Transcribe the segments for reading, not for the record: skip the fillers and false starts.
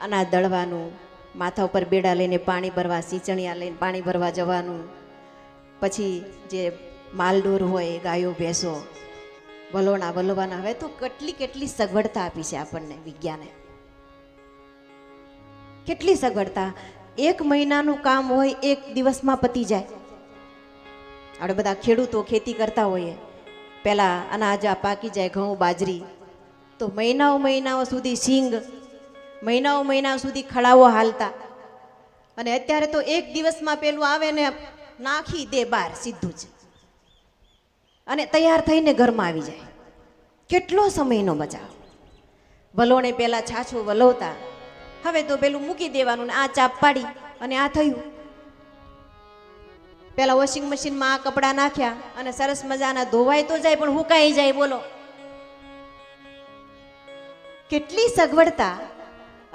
અનાજ દળવાનું, માથા ઉપર બેડા લઈને પાણી ભરવા, સિંચણિયા લઈને પાણી ભરવા જવાનું, પછી જે માલડોર હોય ગાયો ભેંસો વલોણા વલોવાના. હવે તો કેટલી સગવડતા આપી છે આપણને વિજ્ઞાને, કેટલી સગવડતા. 1 મહિનાનું કામ હોય 1 દિવસમાં પતી જાય. આપણે બધા ખેડૂતો ખેતી કરતા હોઈએ, પહેલા અનાજ પાકી જાય, ઘઉં બાજરી, તો મહિનાઓ સુધી સિંગ, મહિનાઓ સુધી ખડાવો હાલતા. અને અત્યારે તો 1 દિવસમાં પેલું આવે ને નાખી દે બહાર સીધું જ, અને તૈયાર થઈને ઘરમાં આવી જાય. કેટલો સમયનો બચાવ. વલોણે પહેલા છાછું વલોવતા, હવે તો પેલું મૂકી દેવાનું ને આ ચાપ પાડી અને આ થયું. પેલા વોશિંગ મશીનમાં આ કપડાં નાખ્યા અને સરસ મજાના ધોવાય તો જાય પણ હુકાઈ જાય. બોલો કેટલી સગવડતા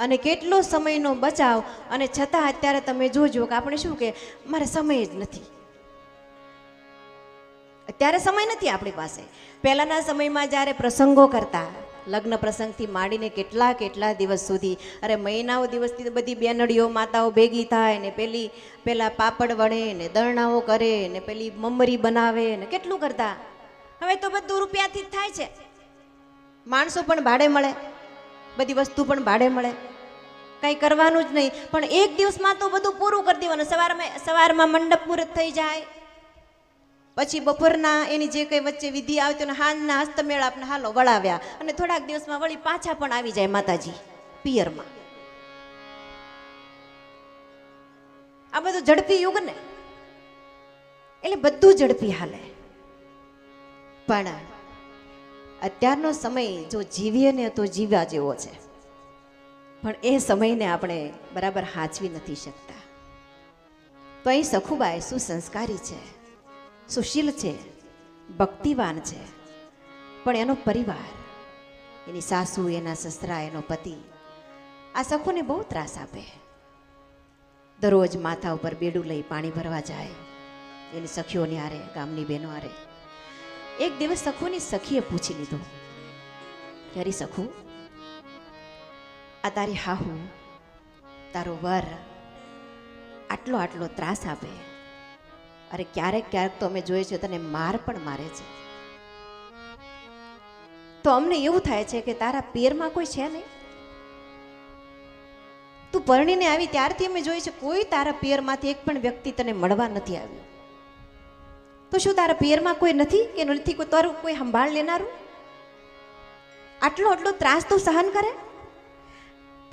અને કેટલો સમયનો બચાવ. અને છતાં અત્યારે તમે જોજો કે આપણે શું કે મારે સમય જ નથી, અત્યારે સમય નથી આપણી પાસે. પહેલાના સમયમાં જ્યારે પ્રસંગો કરતા, લગ્ન પ્રસંગથી માંડીને કેટલા દિવસ સુધી, અરે મહિનાઓ દિવસથી બધી બેનડીઓ માતાઓ ભેગી થાય ને પેલા પાપડ વળે ને દરણાઓ કરે ને પેલી મમરી બનાવે ને કેટલું કરતા. હવે તો બધું રૂપિયાથી જ થાય છે. માણસો પણ ભાડે મળે, બધી વસ્તુ પણ ભાડે મળે, કંઈ કરવાનું જ નહીં. પણ 1 દિવસમાં તો બધું પૂરું કરી દેવાનું. સવારમાં મંડપ મુહૂર્ત થઈ જાય, પછી બપોરના એની જે કંઈ વચ્ચે વિધિ આવતી ને હાંજના હસ્તમેળ આપણે હાલો વળાવ્યા, અને થોડાક દિવસમાં વળી પાછા પણ આવી જાય માતાજી પિયરમાં. આ બધું ઝડપી યુગ ને, એટલે બધું ઝડપી હાલે. પણ અત્યારનો સમય જો જીવીએ ને તો જીવ્યા જેવો છે, પણ એ સમયને આપણે બરાબર હાંચવી નથી શકતા. તો અહીં સખુબાઈ સુસંસ્કારી છે, સુશીલ છે, ભક્તિવાન છે, પણ એનો પરિવાર, એની સાસુ, એના સસરા, એનો પતિ આ સખુને બહુ ત્રાસ આપે. દરરોજ માથા ઉપર બેડું લઈ પાણી ભરવા જાય એની સખીઓની હારે, ગામની બહેનો હારે. એક દિવસ સખુની સખીએ પૂછી લીધું કે અરે સખુ, આ તારી હાહુ, તારો વર આટલો ત્રાસ આપે, અરે ક્યારેક તો અમે જોઈએ છે તને માર પણ મારે છે, તો અમને એવું થાય છે કે તારા પિયરમાં કોઈ છે નહીં. તું પરણીને આવી ત્યારથી અમે જોઈએ છે કોઈ તારા પિયરમાંથી એક પણ વ્યક્તિ તને મળવા નથી આવ્યું. તો શું તારા પિયરમાં કોઈ નથી કે નથી કોઈ તારું કોઈ સંભાળ લેનારું? આટલો ત્રાસ તું સહન કરે?